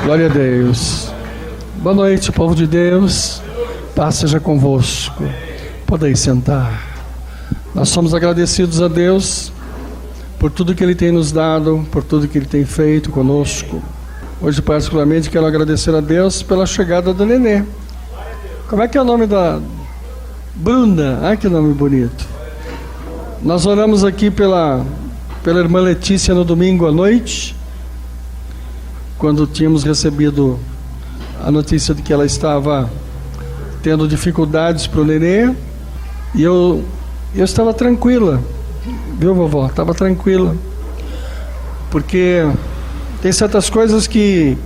Glória a Deus. Boa noite, povo de Deus. Paz seja convosco. Podeis sentar. Nós somos agradecidos a Deus por tudo que Ele tem nos dado, por tudo que Ele tem feito conosco. Hoje, particularmente, quero agradecer a Deus pela chegada da Nenê. Como é que é o nome da Bruna? Ai, que nome bonito. Nós oramos aqui pela irmã Letícia no domingo à noite, quando tínhamos recebido a notícia de que ela estava tendo dificuldades para o nenê, e eu estava tranquila, viu, vovó? Estava tranquila, porque tem certas coisas que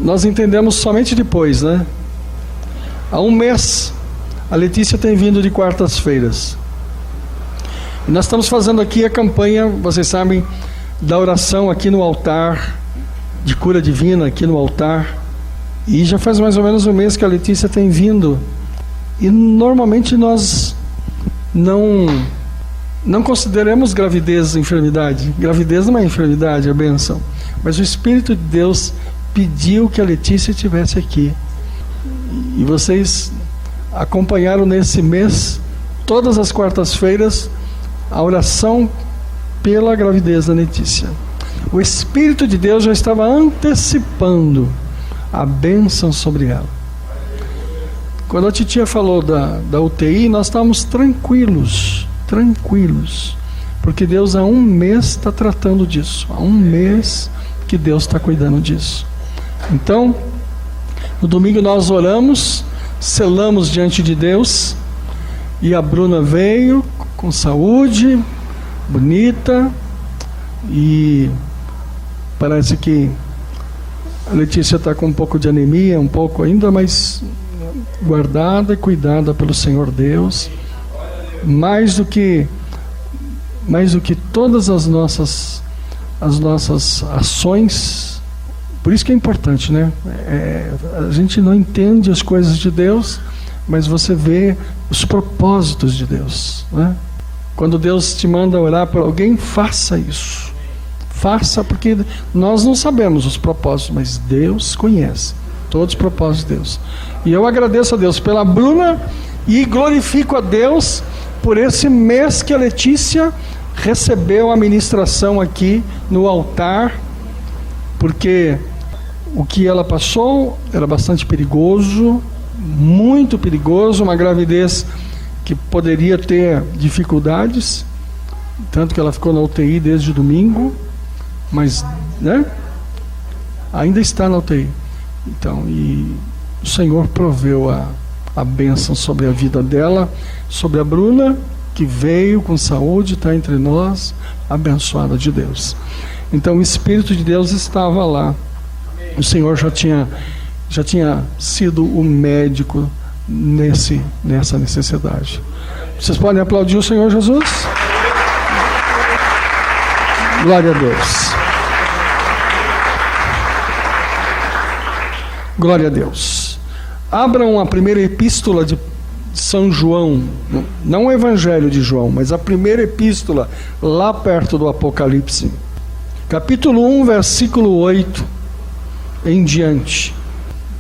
nós entendemos somente depois, né? Há um mês, a Letícia tem vindo de quartas-feiras, e nós estamos fazendo aqui a campanha, vocês sabem, da oração aqui no altar, de cura divina aqui no altar, e já faz mais ou menos um mês que a Letícia tem vindo, e normalmente nós não consideramos gravidez enfermidade. Gravidez não é enfermidade, é bênção, mas o Espírito de Deus pediu que a Letícia estivesse aqui, e vocês acompanharam nesse mês, todas as quartas-feiras, a oração pela gravidez da Letícia. O Espírito de Deus já estava antecipando a bênção sobre ela. Quando a titia falou da UTI, nós estávamos tranquilos, porque Deus há um mês está tratando disso, há um mês que Deus está cuidando disso. Então, no domingo nós oramos, selamos diante de Deus, e a Bruna veio com saúde, bonita, e parece que a Letícia está com um pouco de anemia, um pouco ainda, mas guardada e cuidada pelo Senhor Deus, mais do que todas as nossas ações. Por isso que é importante, né? A gente não entende as coisas de Deus, mas você vê os propósitos de Deus, né? Quando Deus te manda orar por alguém, faça isso. Faça, porque nós não sabemos os propósitos, mas Deus conhece todos os propósitos de Deus. E eu agradeço a Deus pela Bruna e glorifico a Deus por esse mês que a Letícia recebeu a ministração aqui no altar, porque o que ela passou era bastante perigoso, muito perigoso, uma gravidez que poderia ter dificuldades, tanto que ela ficou na UTI desde domingo, mas, né, ainda está na UTI. Então, e o Senhor proveu a bênção sobre a vida dela, sobre a Bruna, que veio com saúde, está entre nós, abençoada de Deus. Então o Espírito de Deus estava lá. O Senhor já tinha sido o médico nessa necessidade. Vocês podem aplaudir o Senhor Jesus? Glória a Deus. Glória a Deus. Abram a primeira epístola de São João, não o Evangelho de João, mas a primeira epístola, lá perto do Apocalipse. Capítulo 1, versículo 8 em diante.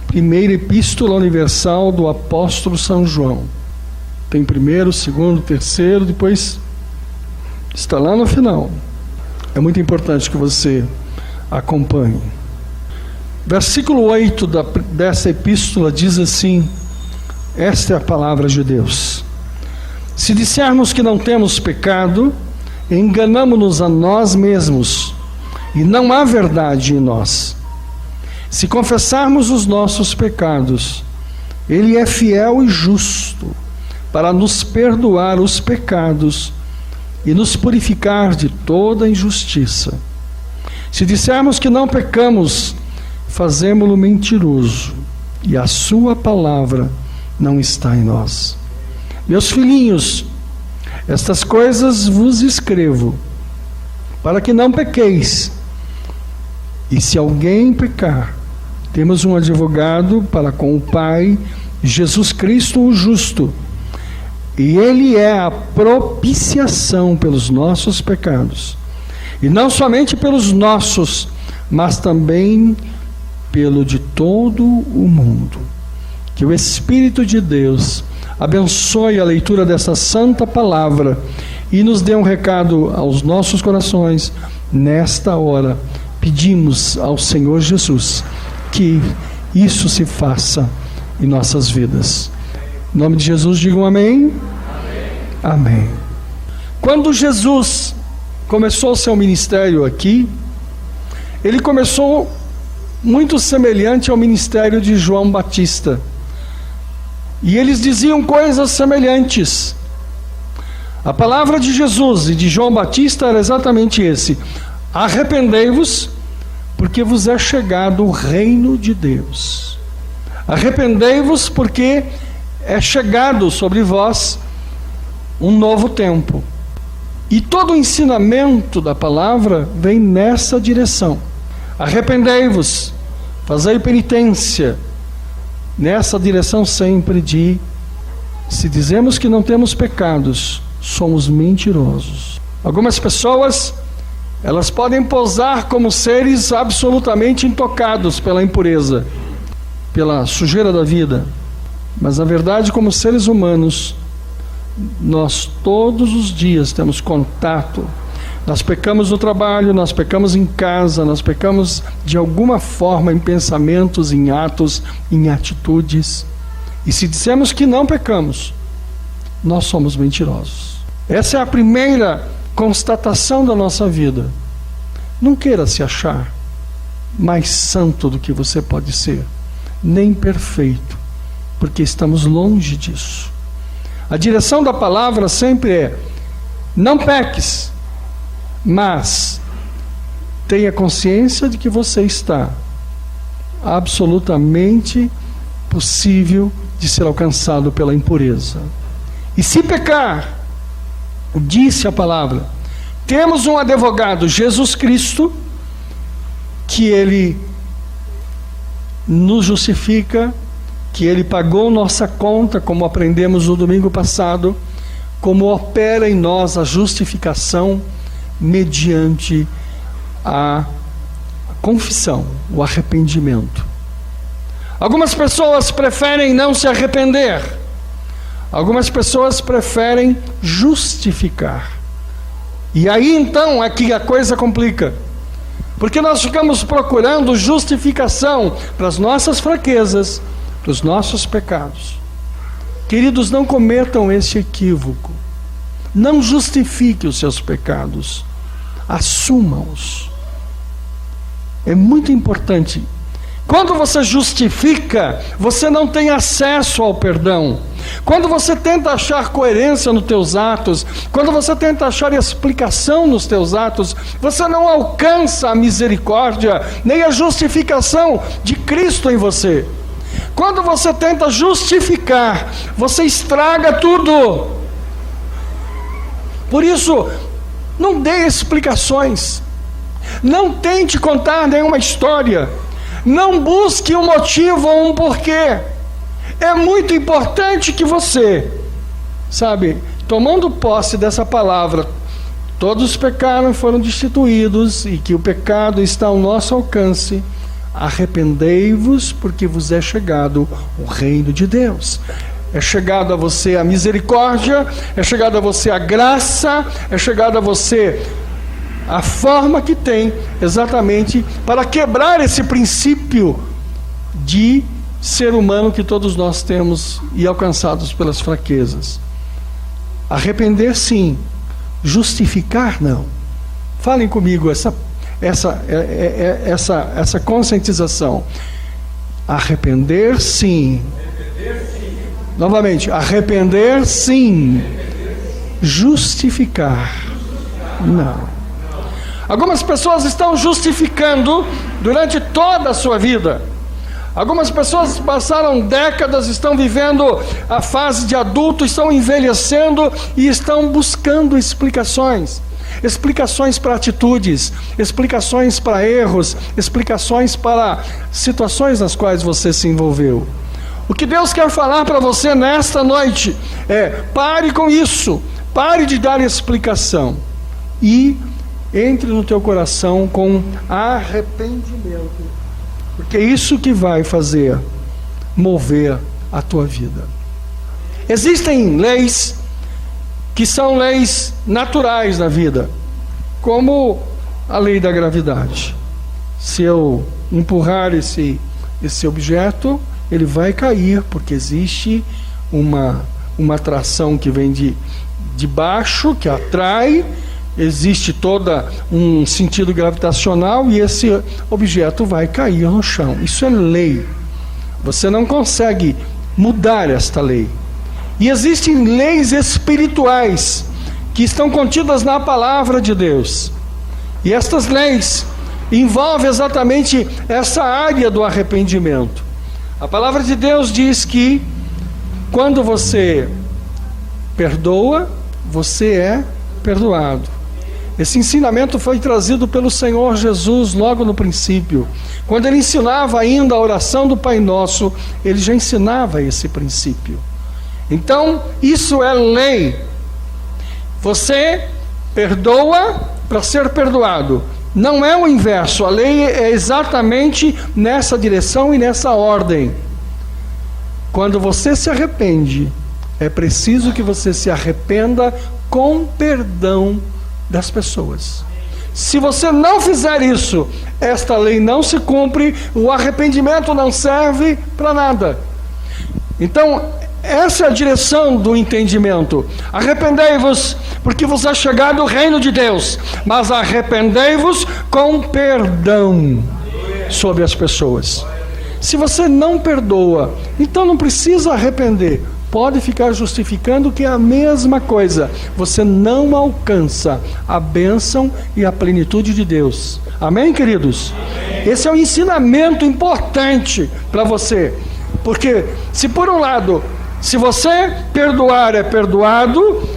Primeira epístola universal do apóstolo São João. Tem primeiro, segundo, terceiro, depois está lá no final. É muito importante que você acompanhe. Versículo 8 dessa epístola diz assim: esta é a palavra de Deus. Se dissermos que não temos pecado, enganamo-nos a nós mesmos, e não há verdade em nós. Se confessarmos os nossos pecados, Ele é fiel e justo para nos perdoar os pecados e nos purificar de toda injustiça. Se dissermos que não pecamos, fazemo-lo mentiroso, e a sua palavra não está em nós. Meus filhinhos, estas coisas vos escrevo, para que não pequeis. E se alguém pecar, temos um advogado para com o Pai, Jesus Cristo o justo, e Ele é a propiciação pelos nossos pecados, e não somente pelos nossos, mas também pelo de todo o mundo. Que o Espírito de Deus abençoe a leitura dessa santa palavra e nos dê um recado aos nossos corações nesta hora. Pedimos ao Senhor Jesus que isso se faça em nossas vidas. Em nome de Jesus, digam amém. Amém. Quando Jesus começou o seu ministério aqui, ele começou muito semelhante ao ministério de João Batista. E eles diziam coisas semelhantes. A palavra de Jesus e de João Batista era exatamente esse: arrependei-vos, porque vos é chegado o reino de Deus. Arrependei-vos, porque é chegado sobre vós um novo tempo. E todo o ensinamento da palavra vem nessa direção. Arrependei-vos, fazei penitência, nessa direção sempre de, se dizemos que não temos pecados, somos mentirosos. Algumas pessoas, elas podem posar como seres absolutamente intocados pela impureza, pela sujeira da vida, mas na verdade, como seres humanos, nós todos os dias temos contato. Nós pecamos no trabalho, nós pecamos em casa, nós pecamos de alguma forma em pensamentos, em atos, em atitudes. E se dissemos que não pecamos, nós somos mentirosos. Essa é a primeira constatação da nossa vida. Não queira se achar mais santo do que você pode ser, nem perfeito, porque estamos longe disso. A direção da palavra sempre é: não peques, mas tenha consciência de que você está absolutamente possível de ser alcançado pela impureza. E se pecar, disse a palavra, temos um advogado, Jesus Cristo, que ele nos justifica, que ele pagou nossa conta, como aprendemos no domingo passado, como opera em nós a justificação mediante a confissão, o arrependimento. Algumas pessoas preferem não se arrepender. Algumas pessoas preferem justificar. E aí então é que a coisa complica. Porque nós ficamos procurando justificação para as nossas fraquezas, para os nossos pecados. Queridos, não cometam esse equívoco. Não justifique os seus pecados. Assuma-os. É muito importante. Quando você justifica, você não tem acesso ao perdão. Quando você tenta achar coerência nos teus atos, quando você tenta achar explicação nos teus atos, você não alcança a misericórdia, nem a justificação de Cristo em você. Quando você tenta justificar, você estraga tudo. Por isso, não dê explicações. Não tente contar nenhuma história. Não busque um motivo ou um porquê. É muito importante que você, tomando posse dessa palavra, todos pecaram e foram destituídos, e que o pecado está ao nosso alcance. Arrependei-vos, porque vos é chegado o reino de Deus. É chegado a você a misericórdia, é chegado a você a graça, é chegado a você a forma que tem exatamente para quebrar esse princípio de ser humano que todos nós temos e alcançados pelas fraquezas. Arrepender sim, justificar não. Falem comigo essa conscientização. Arrepender sim. Novamente, arrepender sim. Justificar não. Algumas pessoas estão justificando durante toda a sua vida. Algumas pessoas passaram décadas, estão vivendo a fase de adulto, estão envelhecendo e estão buscando explicações. Explicações para atitudes, explicações para erros, explicações para situações nas quais você se envolveu. O que Deus quer falar para você nesta noite é: pare com isso, pare de dar explicação e entre no teu coração com arrependimento Porque é isso que vai fazer mover a tua vida. Existem leis que são leis naturais na vida, como a lei da gravidade. Se eu empurrar esse objeto, ele vai cair, porque existe uma atração que vem de baixo, que atrai, existe todo um sentido gravitacional e esse objeto vai cair no chão. Isso é lei. Você não consegue mudar esta lei. E existem leis espirituais que estão contidas na palavra de Deus. E estas leis envolvem exatamente essa área do arrependimento. A palavra de Deus diz que quando você perdoa, você é perdoado. Esse ensinamento foi trazido pelo Senhor Jesus logo no princípio. Quando ele ensinava ainda a oração do Pai Nosso, ele já ensinava esse princípio. Então, isso é lei. Você perdoa para ser perdoado. Não é o inverso. A lei é exatamente nessa direção e nessa ordem. Quando você se arrepende, é preciso que você se arrependa com perdão das pessoas. Se você não fizer isso, esta lei não se cumpre, o arrependimento não serve para nada. Então, essa é a direção do entendimento. Arrependei-vos, porque vos é chegado o reino de Deus, mas arrependei-vos com perdão sobre as pessoas. Se você não perdoa, então não precisa arrepender. Pode ficar justificando que é a mesma coisa. Você não alcança a bênção e a plenitude de Deus. Amém, queridos? Amém. Esse é um ensinamento importante para você. Porque se por um lado, se você perdoar é perdoado,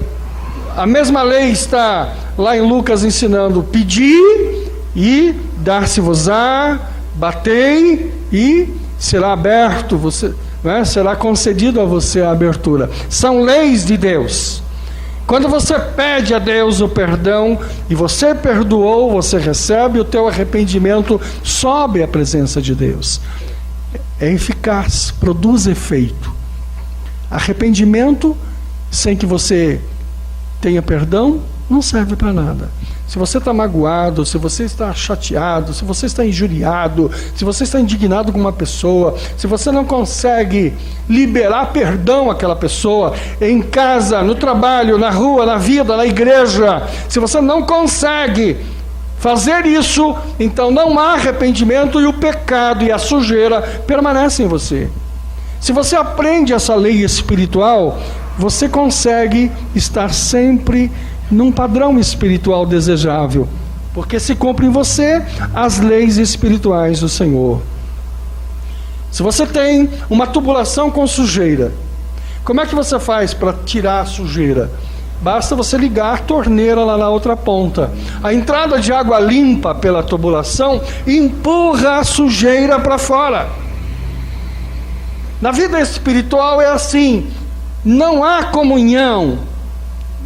a mesma lei está lá em Lucas ensinando: pedir e dar-se-vos-á, batei e será aberto, será concedido a você a abertura. São leis de Deus. Quando você pede a Deus o perdão e você perdoou, você recebe, o teu arrependimento sobe à presença de Deus. É eficaz, produz efeito. Arrependimento sem que você tenha perdão não serve para nada. Se você está magoado, se você está chateado, se você está injuriado, se você está indignado com uma pessoa, se você não consegue liberar perdão àquela pessoa, em casa, no trabalho, na rua, na vida, na igreja, se você não consegue fazer isso, então não há arrependimento e o pecado e a sujeira permanecem em você. Se você aprende essa lei espiritual, você consegue estar sempre num padrão espiritual desejável, porque se cumpre em você as leis espirituais do Senhor. Se você tem uma tubulação com sujeira, como é que você faz para tirar a sujeira? Basta você ligar a torneira lá na outra ponta. A entrada de água limpa pela tubulação empurra a sujeira para fora. Na vida espiritual é assim. Não há comunhão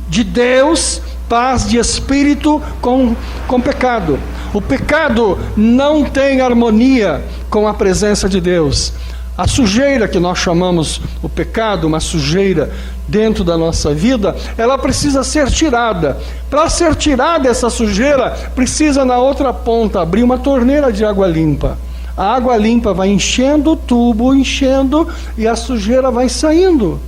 de Deus, paz de espírito com pecado. O pecado não tem harmonia com a presença de Deus. A sujeira que nós chamamos o pecado, uma sujeira dentro da nossa vida, ela precisa ser tirada. Para ser tirada essa sujeira, precisa na outra ponta abrir uma torneira de água limpa. A água limpa vai enchendo o tubo, enchendo, e a sujeira vai saindo.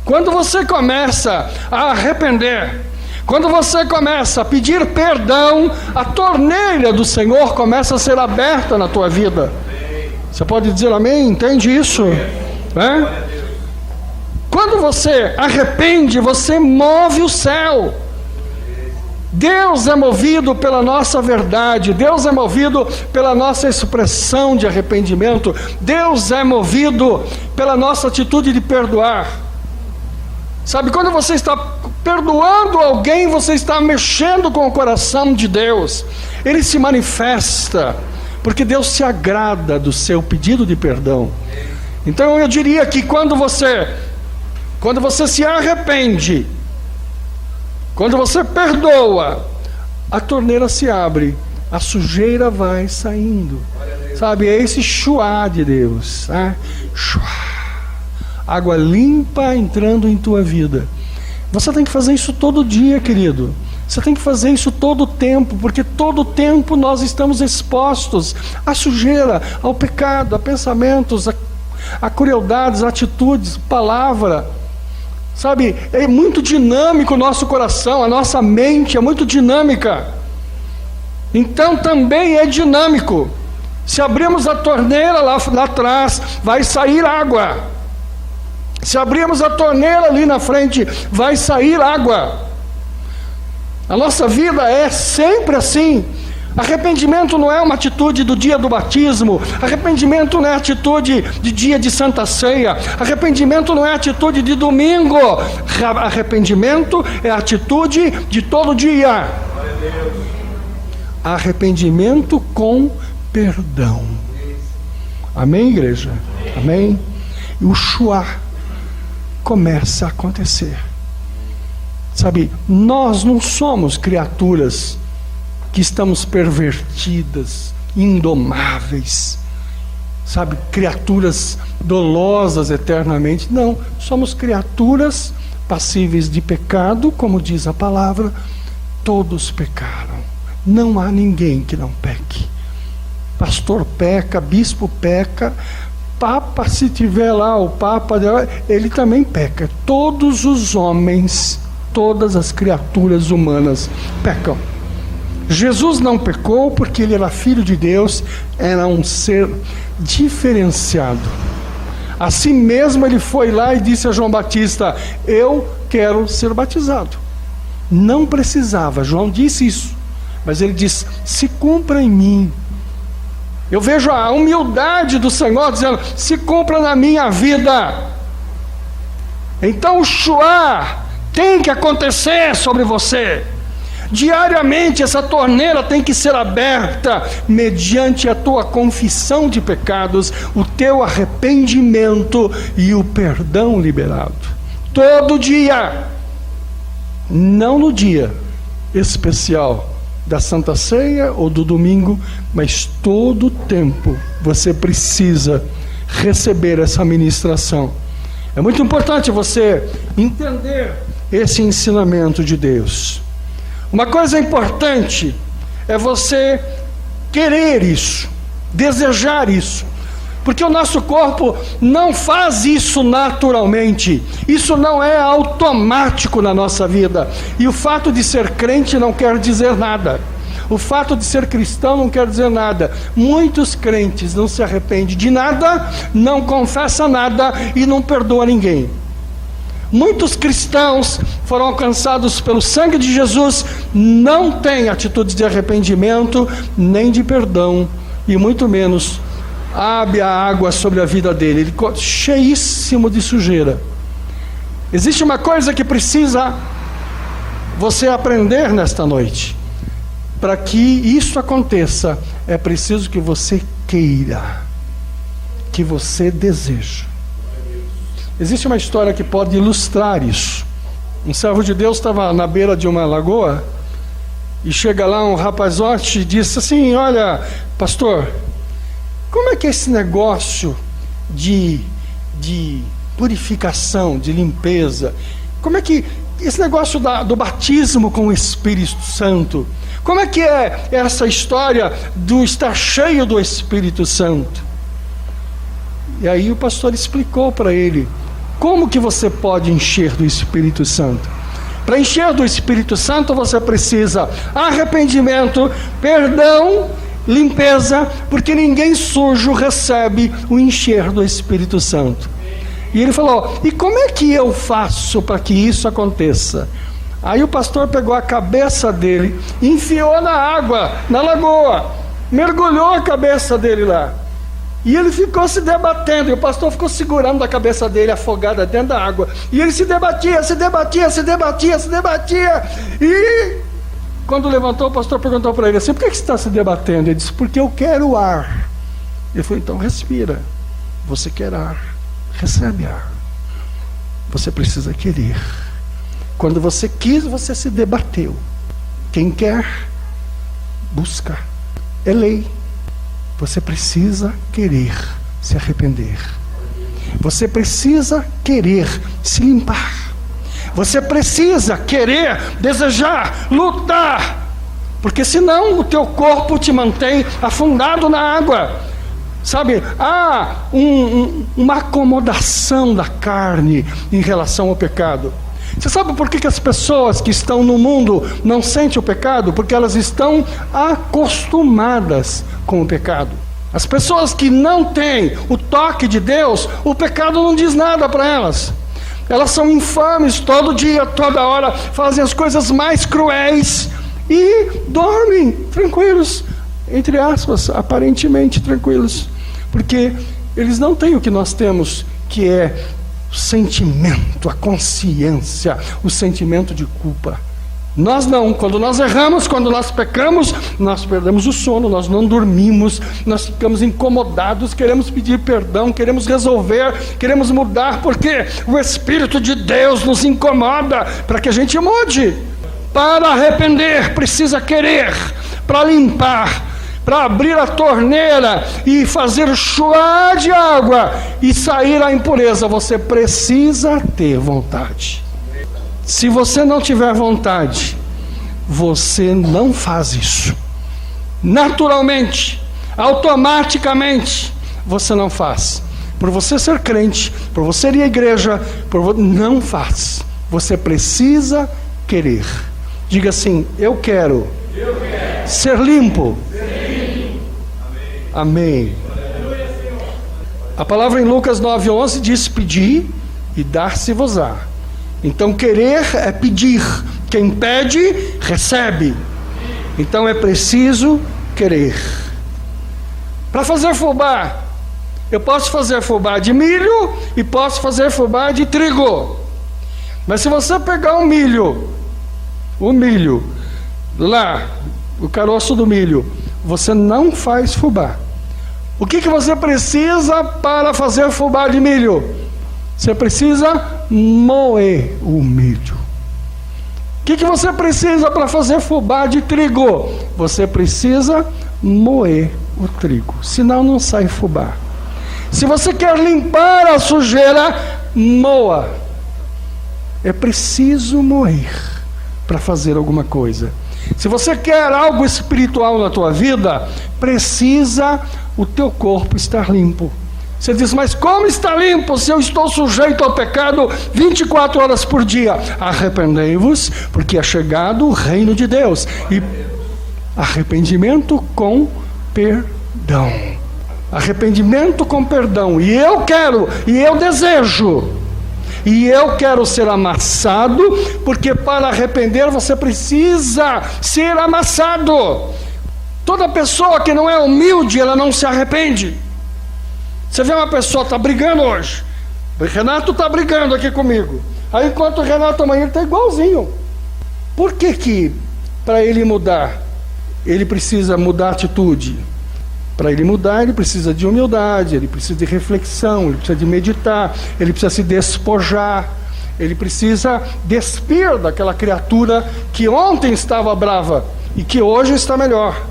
Quando você começa a arrepender, quando você começa a pedir perdão, a torneira do Senhor começa a ser aberta na tua vida. Você pode dizer amém? Entende isso? É? Quando você arrepende, você move o céu. Deus é movido pela nossa verdade, Deus é movido pela nossa expressão de arrependimento, Deus é movido pela nossa atitude de perdoar. Sabe, quando você está perdoando alguém, você está mexendo com o coração de Deus. Ele se manifesta, porque Deus se agrada do seu pedido de perdão. Então eu diria que quando você se arrepende, quando você perdoa, a torneira se abre, a sujeira vai saindo. Sabe, é esse chuá de Deus, né? Chuá. Água limpa entrando em tua vida. Você tem que fazer isso todo dia, querido. Você tem que fazer isso todo o tempo, porque todo o tempo nós estamos expostos à sujeira, ao pecado, a pensamentos, a crueldades, atitudes, palavra. Sabe, é muito dinâmico o nosso coração, a nossa mente é muito dinâmica. Então também é dinâmico. Se abrirmos a torneira lá atrás, vai sair água. Se abrirmos a torneira ali na frente, vai sair água. A nossa vida é sempre assim. Arrependimento não é uma atitude do dia do batismo. Arrependimento não é atitude de dia de Santa Ceia. Arrependimento não é atitude de domingo. Arrependimento é atitude de todo dia. Arrependimento com perdão. Amém, igreja? Amém? E o chuá começa a acontecer. Sabe, nós não somos criaturas que estamos pervertidas, indomáveis, sabe, criaturas dolosas eternamente. Não, somos criaturas passíveis de pecado, como diz a palavra. Todos pecaram, não há ninguém que não peque. Pastor peca, bispo peca, papa, se tiver lá o papa, ele também peca. Todos os homens, todas as criaturas humanas pecam. Jesus não pecou porque ele era filho de Deus, era um ser diferenciado. Assim mesmo ele foi lá e disse a João Batista: eu quero ser batizado. Não precisava, João disse isso, mas ele disse: se cumpra em mim. Eu vejo a humildade do Senhor dizendo: se cumpra na minha vida. Então o chuá tem que acontecer sobre você. Diariamente essa torneira tem que ser aberta mediante a tua confissão de pecados, o teu arrependimento e o perdão liberado. Todo dia, não no dia especial da Santa Ceia ou do domingo, mas todo o tempo você precisa receber essa ministração. É muito importante você entender esse ensinamento de Deus. Uma coisa importante é você querer isso, desejar isso, porque o nosso corpo não faz isso naturalmente, isso não é automático na nossa vida. E o fato de ser crente não quer dizer nada, o fato de ser cristão não quer dizer nada. Muitos crentes não se arrependem de nada, não confessam nada e não perdoam ninguém. Muitos cristãos foram alcançados pelo sangue de Jesus, não têm atitudes de arrependimento, nem de perdão, e muito menos abre a água sobre a vida dele. Ele ficou cheíssimo de sujeira. Existe uma coisa que precisa você aprender nesta noite. Para que isso aconteça, é preciso que você queira, que você deseje. Existe uma história que pode ilustrar isso. Um servo de Deus estava na beira de uma lagoa e chega lá um rapazote e disse assim: olha, pastor, como é que é esse negócio de purificação, de limpeza? Como é que esse negócio do batismo com o Espírito Santo? Como é que é essa história do estar cheio do Espírito Santo? E aí o pastor explicou para ele como que você pode encher do Espírito Santo. Para encher do Espírito Santo você precisa arrependimento, perdão, limpeza, porque ninguém sujo recebe o encher do Espírito Santo. E ele falou: e como é que eu faço para que isso aconteça? Aí o pastor pegou a cabeça dele, enfiou na água, na lagoa, mergulhou a cabeça dele lá. E ele ficou se debatendo, e o pastor ficou segurando a cabeça dele afogada dentro da água. E ele se debatia. E quando levantou, o pastor perguntou para ele assim: por que você está se debatendo? Ele disse: porque eu quero ar. Ele falou: então respira. Você quer ar, recebe ar. Você precisa querer. Quando você quis, você se debateu. Quem quer, busca. É lei. Você precisa querer se arrepender. Você precisa querer se limpar. Você precisa querer, desejar, lutar. Porque senão o teu corpo te mantém afundado na água. Sabe, há uma acomodação da carne em relação ao pecado. Você sabe por que as pessoas que estão no mundo não sentem o pecado? Porque elas estão acostumadas com o pecado. As pessoas que não têm o toque de Deus, o pecado não diz nada para elas. Elas são infames todo dia, toda hora, fazem as coisas mais cruéis e dormem tranquilos, entre aspas, aparentemente tranquilos. Porque eles não têm o que nós temos, que é o sentimento, a consciência, o sentimento de culpa. Nós não, quando nós erramos, quando nós pecamos, nós perdemos o sono, nós não dormimos, nós ficamos incomodados, queremos pedir perdão, queremos resolver, queremos mudar, porque o Espírito de Deus nos incomoda para que a gente mude. Para arrepender, precisa querer, para limpar, para abrir a torneira e fazer chuar de água e sair a impureza, você precisa ter vontade. Se você não tiver vontade, você não faz isso. Naturalmente, automaticamente, você não faz. Por você ser crente, por você ir à igreja, não faz. Você precisa querer. Diga assim: eu quero ser limpo. Amém. A palavra em Lucas 9:11 diz: pedi e dar-se-vos-á. Então querer é pedir. Quem pede, recebe. Então é preciso querer. Para fazer fubá, eu posso fazer fubá de milho e posso fazer fubá de trigo. Mas se você pegar o milho lá, o caroço do milho, você não faz fubá. O que você precisa para fazer fubá de milho? Você precisa moer o milho. O que você precisa para fazer fubá de trigo? Você precisa moer o trigo, senão não sai fubá. Se você quer limpar a sujeira, moa. É preciso moer para fazer alguma coisa. Se você quer algo espiritual na tua vida, precisa o teu corpo estar limpo. Você diz: mas como está limpo se eu estou sujeito ao pecado 24 horas por dia? Arrependei-vos, porque é chegado o reino de Deus. E arrependimento com perdão. Arrependimento com perdão. E eu quero, e eu desejo, e eu quero ser amassado, porque para arrepender você precisa ser amassado. Toda pessoa que não é humilde, ela não se arrepende. Você vê uma pessoa está brigando hoje, o Renato está brigando aqui comigo, aí enquanto o Renato amanhã está igualzinho. Por que para ele mudar, ele precisa mudar a atitude? Para ele mudar, ele precisa de humildade, ele precisa de reflexão, ele precisa de meditar, ele precisa se despojar, ele precisa despir daquela criatura que ontem estava brava e que hoje está melhor.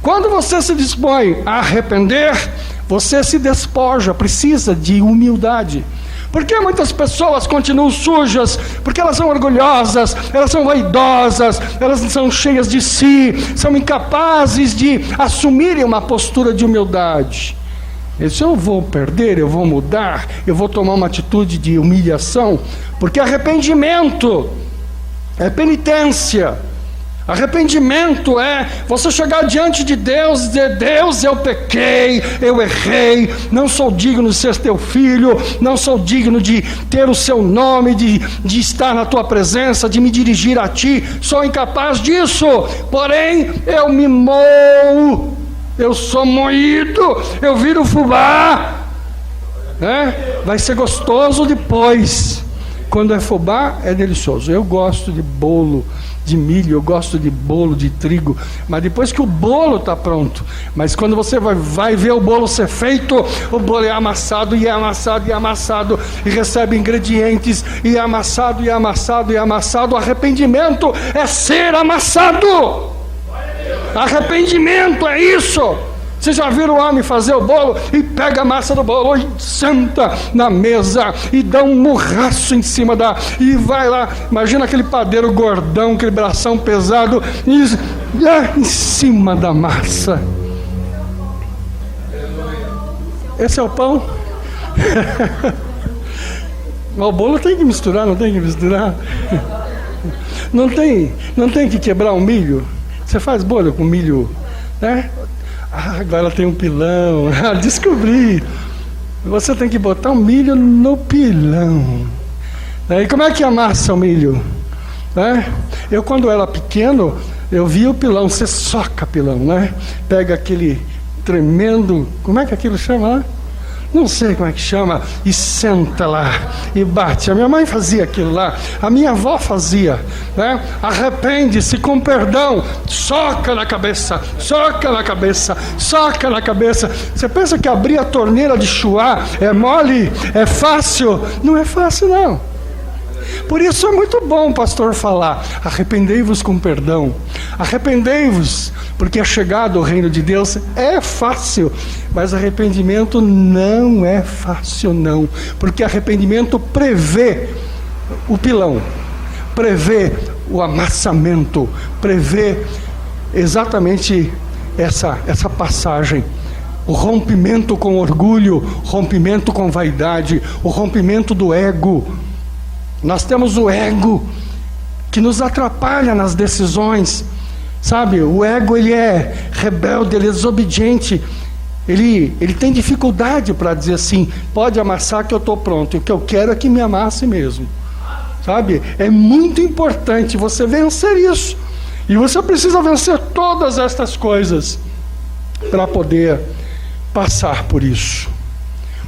Quando você se dispõe a arrepender, você se despoja, precisa de humildade. Por que muitas pessoas continuam sujas? Porque elas são orgulhosas, elas são vaidosas, elas são cheias de si, são incapazes de assumirem uma postura de humildade. Se eu vou perder, eu vou mudar, eu vou tomar uma atitude de humilhação, porque arrependimento é penitência. Arrependimento é você chegar diante de Deus e dizer: Deus, eu pequei, eu errei, não sou digno de ser teu filho, não sou digno de ter o seu nome, de estar na tua presença, de me dirigir a ti, sou incapaz disso, porém eu me moo, eu sou moído, eu viro fubá, né? Vai ser gostoso depois. Quando é fubá, é delicioso. Eu gosto de bolo de milho, eu gosto de bolo de trigo, mas depois que o bolo está pronto. Mas quando você vai ver o bolo ser feito, o bolo é amassado e é amassado e é amassado, e recebe ingredientes, e é amassado e é amassado e é amassado. Arrependimento é ser amassado. Arrependimento é isso. Vocês já viram o homem fazer o bolo e pega a massa do bolo e senta na mesa e dá um murraço em cima e vai lá, imagina aquele padeiro gordão, aquele bração pesado e em cima da massa. Esse é o pão? O bolo tem que misturar, não tem que misturar? Não tem que quebrar o milho? Você faz bolo com milho, né? Agora tem um pilão. Descobri. Você tem que botar o milho no pilão. E como é que amassa o milho? Eu, quando era pequeno, eu via o pilão. Você soca pilão, né? Pega aquele tremendo... Como é que aquilo chama lá? Não sei como é que chama, e senta lá, e bate. A minha mãe fazia aquilo lá, a minha avó fazia, né? Arrepende-se com perdão, soca na cabeça, soca na cabeça, soca na cabeça. Você pensa que abrir a torneira de chuá é mole, é fácil? Não é fácil, não. Por isso é muito bom o pastor falar, arrependei-vos com perdão, arrependei-vos, porque é chegado o reino de Deus. É fácil, mas arrependimento não é fácil não, porque arrependimento prevê o pilão, prevê o amassamento, prevê exatamente essa passagem, o rompimento com orgulho, rompimento com vaidade, o rompimento do ego. Nós temos o ego que nos atrapalha nas decisões, sabe? O ego, ele é rebelde, ele é desobediente, ele tem dificuldade para dizer assim, pode amassar que eu estou pronto, o que eu quero é que me amasse mesmo, sabe? É muito importante você vencer isso, e você precisa vencer todas estas coisas para poder passar por isso.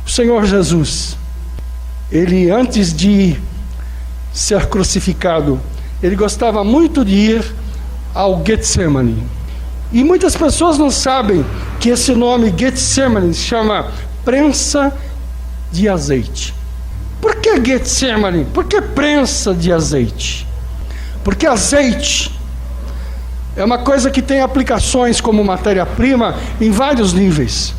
O Senhor Jesus, ele, antes de ser crucificado, ele gostava muito de ir ao Getsemane. E muitas pessoas não sabem que esse nome Getsemane se chama prensa de azeite. Por que Getsemane? Por que prensa de azeite? Porque azeite é uma coisa que tem aplicações como matéria-prima em vários níveis.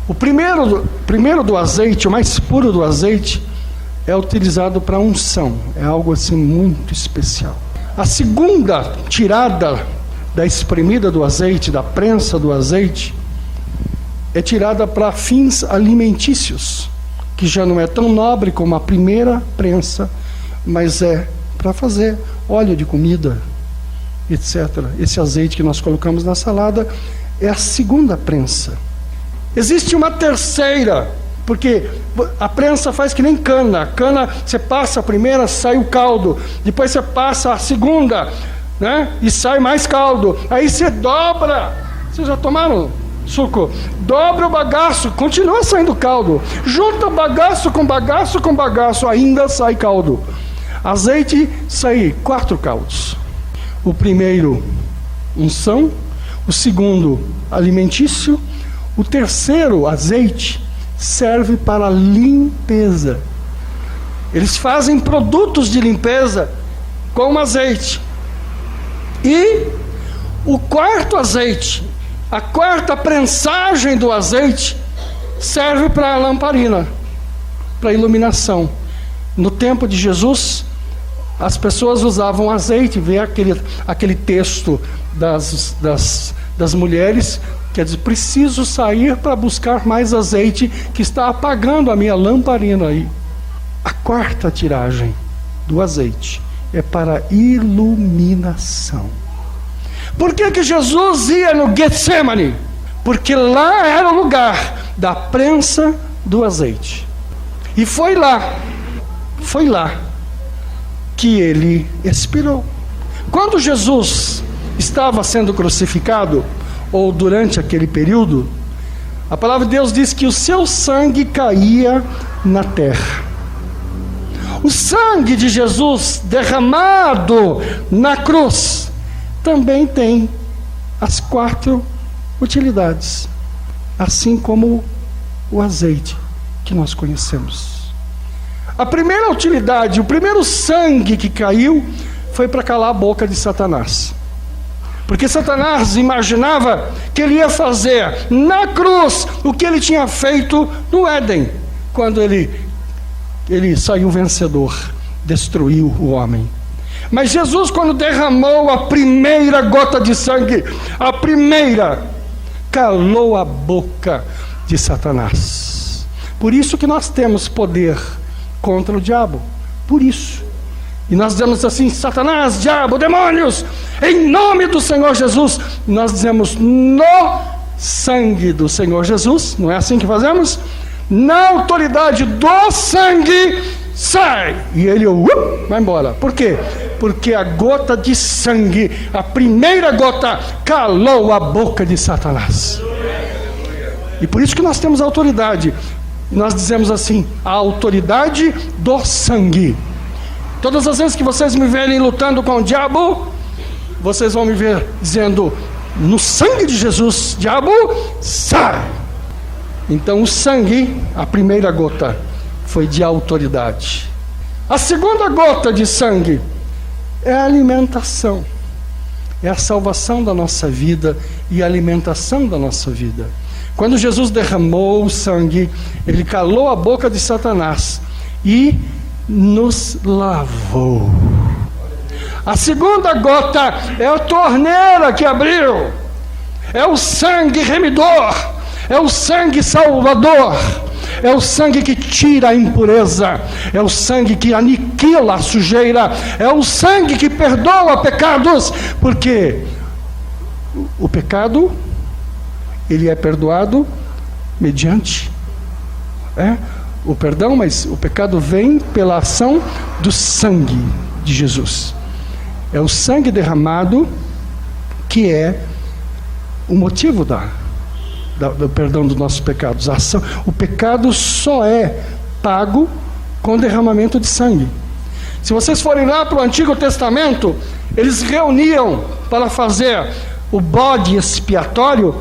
O primeiro do azeite, o mais puro do azeite, é utilizado para unção, é algo assim muito especial. A segunda tirada da espremida do azeite, da prensa do azeite, é tirada para fins alimentícios, que já não é tão nobre como a primeira prensa, mas é para fazer óleo de comida, etc. Esse azeite que nós colocamos na salada é a segunda prensa. Existe uma terceira, porque a prensa faz que nem cana. A cana, você passa a primeira, sai o caldo. Depois você passa a segunda, né? E sai mais caldo. Aí você dobra. Vocês já tomaram suco? Dobra o bagaço, continua saindo caldo. Junta bagaço com bagaço com bagaço, ainda sai caldo. Azeite, sai 4 caldos. O primeiro, unção. O segundo, alimentício. O terceiro, azeite, serve para limpeza. Eles fazem produtos de limpeza com azeite. E o quarto azeite, a quarta prensagem do azeite, serve para a lamparina, para iluminação. No tempo de Jesus, as pessoas usavam azeite. Vê aquele texto das mulheres, quer dizer, preciso sair para buscar mais azeite, que está apagando a minha lamparina aí. A quarta tiragem do azeite é para iluminação. Por que Jesus ia no Getsemane? Porque lá era o lugar da prensa do azeite. E foi lá que ele expirou. Quando Jesus estava sendo crucificado, ou durante aquele período, a palavra de Deus diz que o seu sangue caía na terra. O sangue de Jesus derramado na cruz também tem as 4 utilidades, assim como o azeite que nós conhecemos. A primeira utilidade, o primeiro sangue que caiu, foi para calar a boca de Satanás. Porque Satanás imaginava que ele ia fazer na cruz o que ele tinha feito no Éden, quando ele saiu vencedor, destruiu o homem. Mas Jesus, quando derramou a primeira gota de sangue, a primeira, calou a boca de Satanás. Por isso que nós temos poder contra o diabo. Por isso. E nós dizemos assim: Satanás, diabo, demônios, em nome do Senhor Jesus. Nós dizemos: no sangue do Senhor Jesus. Não é assim que fazemos? Na autoridade do sangue, sai! E ele vai embora. Por quê? Porque a gota de sangue, a primeira gota, calou a boca de Satanás. E por isso que nós temos autoridade. Nós dizemos assim: a autoridade do sangue. Todas as vezes que vocês me verem lutando com o diabo, vocês vão me ver dizendo: no sangue de Jesus, diabo, sai! Então o sangue, a primeira gota, foi de autoridade. A segunda gota de sangue é a alimentação. É a salvação da nossa vida e a alimentação da nossa vida. Quando Jesus derramou o sangue, ele calou a boca de Satanás e nos lavou. A segunda gota é a torneira que abriu. É o sangue remidor. É o sangue salvador. É o sangue que tira a impureza. É o sangue que aniquila a sujeira. É o sangue que perdoa pecados. Porque o pecado, ele é perdoado mediante o perdão, mas o pecado vem pela ação do sangue de Jesus. É o sangue derramado que é o motivo do perdão dos nossos pecados. O pecado só é pago com derramamento de sangue. Se vocês forem lá para o Antigo Testamento, eles reuniam para fazer o bode expiatório.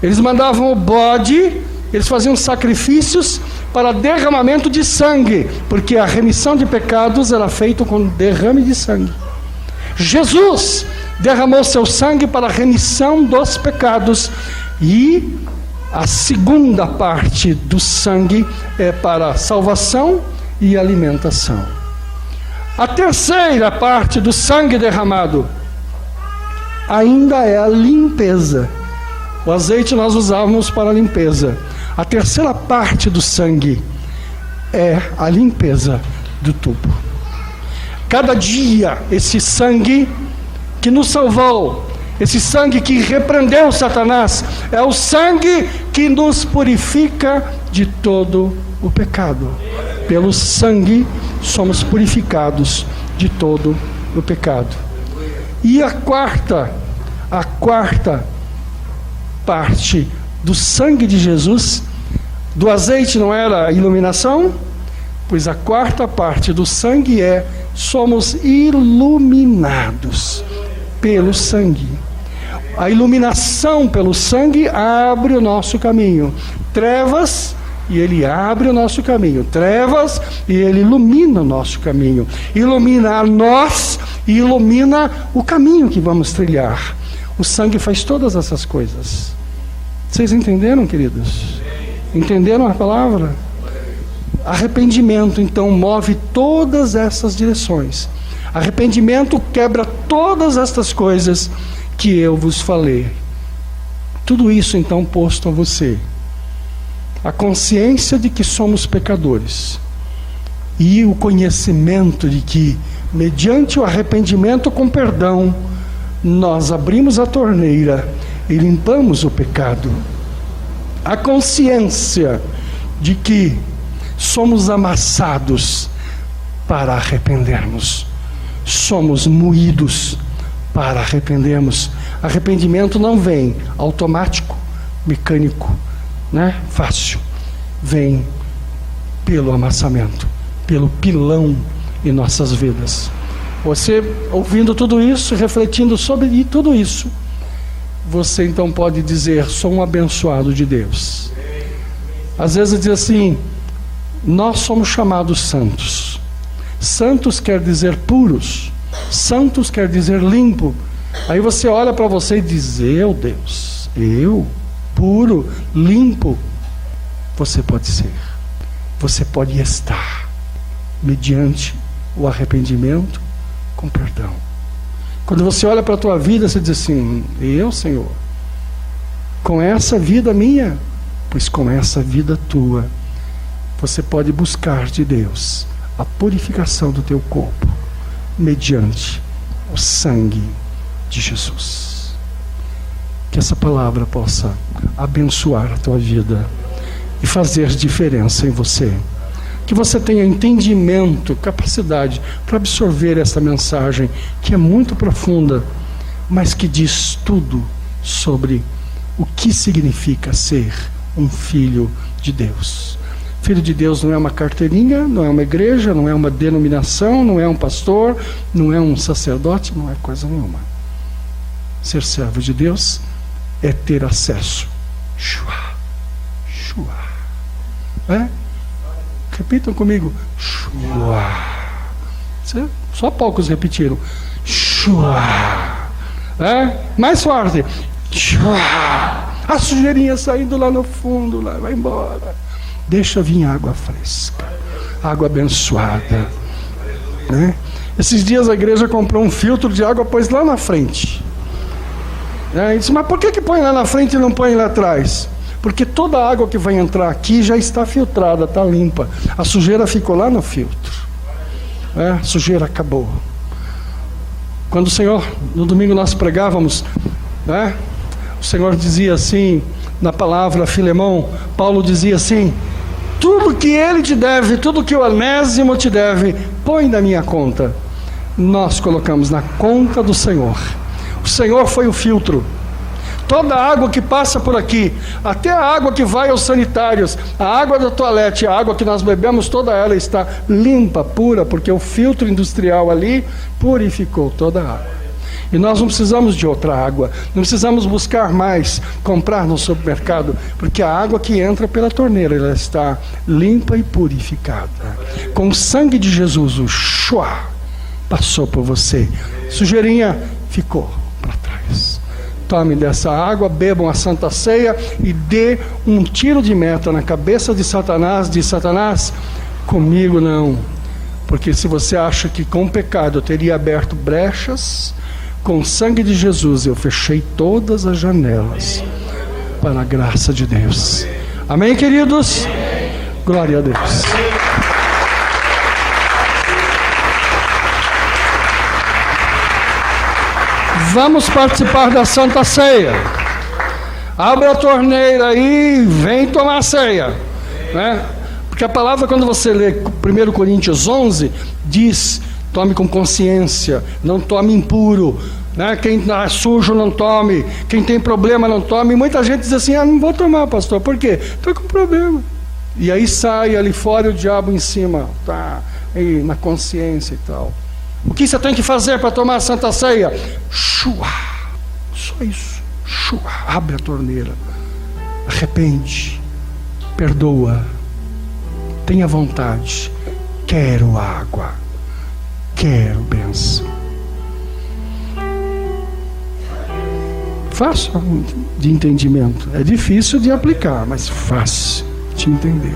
Eles mandavam o bode, eles faziam sacrifícios para derramamento de sangue, porque a remissão de pecados era feita com derrame de sangue. Jesus derramou seu sangue para a remissão dos pecados, e a segunda parte do sangue é para salvação e alimentação. A terceira parte do sangue derramado ainda é a limpeza. O azeite nós usávamos para a limpeza. A terceira parte do sangue é a limpeza do tubo. Cada dia, esse sangue que nos salvou, esse sangue que repreendeu Satanás, é o sangue que nos purifica de todo o pecado. Pelo sangue somos purificados de todo o pecado. E a quarta parte do sangue de Jesus, do azeite não era a iluminação, pois a quarta parte do sangue somos iluminados pelo sangue. A iluminação pelo sangue abre o nosso caminho. Trevas, e ele abre o nosso caminho. Trevas, e ele ilumina o nosso caminho. Ilumina a nós e ilumina o caminho que vamos trilhar. O sangue faz todas essas coisas. Vocês entenderam, queridos? Entenderam a palavra? Arrependimento, então, move todas essas direções. Arrependimento quebra todas estas coisas que eu vos falei. Tudo isso, então, posto a você. A consciência de que somos pecadores. E o conhecimento de que, mediante o arrependimento com perdão, nós abrimos a torneira e limpamos o pecado. A consciência de que somos amassados para arrependermos. Somos moídos para arrependermos. Arrependimento não vem automático, mecânico, fácil. Vem pelo amassamento, pelo pilão em nossas vidas. Você, ouvindo tudo isso, refletindo sobre tudo isso, você então pode dizer: sou um abençoado de Deus. Às vezes diz assim: nós somos chamados santos. Santos quer dizer puros. Santos quer dizer limpo. Aí você olha para você e diz: eu, Deus, eu, puro, limpo. Você pode ser, você pode estar, mediante o arrependimento, com perdão. Quando você olha para a tua vida, você diz assim: eu, Senhor, com essa vida minha, pois com essa vida tua, você pode buscar de Deus a purificação do teu corpo, mediante o sangue de Jesus. Que essa palavra possa abençoar a tua vida e fazer diferença em você. Que você tenha entendimento, capacidade para absorver essa mensagem, que é muito profunda, mas que diz tudo sobre o que significa ser um filho de Deus. Filho de Deus não é uma carteirinha, não é uma igreja, não é uma denominação, não é um pastor, não é um sacerdote, não é coisa nenhuma. Ser servo de Deus é ter acesso. Shua, shua. Repitam comigo. Shua. Só poucos repetiram. Shua. Mais forte. Shua. A sujeirinha saindo lá no fundo, lá, vai embora. Deixa vir água fresca, água abençoada. Esses dias a igreja comprou um filtro de água, pôs lá na frente. E disse: mas por que põe lá na frente e não põe lá atrás? Porque toda a água que vai entrar aqui já está filtrada, está limpa. A sujeira ficou lá no filtro. A sujeira acabou. Quando o Senhor, no domingo nós pregávamos, o Senhor dizia assim, na palavra Filemão, Paulo dizia assim: tudo que ele te deve, tudo que o Onésimo te deve, põe na minha conta. Nós colocamos na conta do Senhor. O Senhor foi o filtro. Toda a água que passa por aqui, até a água que vai aos sanitários, a água da toalete, a água que nós bebemos, toda ela está limpa, pura, porque o filtro industrial ali purificou toda a água. E nós não precisamos de outra água, não precisamos buscar mais, comprar no supermercado, porque a água que entra pela torneira, ela está limpa e purificada. Com o sangue de Jesus, o Shua passou por você, sujeirinha ficou para trás. Tome dessa água, bebam a Santa Ceia e dê um tiro de meta na cabeça de Satanás. Diz: Satanás, comigo não. Porque se você acha que com o pecado eu teria aberto brechas, com o sangue de Jesus eu fechei todas as janelas para a graça de Deus. Amém, queridos? Glória a Deus. Vamos participar da Santa Ceia. Abra a torneira aí e vem tomar a ceia. Porque a palavra, quando você lê 1 Coríntios 11, diz: tome com consciência, não tome impuro. Quem é sujo não tome, quem tem problema não tome. E muita gente diz assim: não vou tomar, pastor, por quê? Estou com problema. E aí sai ali fora o diabo em cima, tá aí na consciência e tal. O que você tem que fazer para tomar a Santa Ceia? Shua. Só isso. Shua. Abre a torneira. Arrepende. Perdoa. Tenha vontade. Quero água. Quero bênção. Fácil de entendimento. É difícil de aplicar, mas fácil de entender.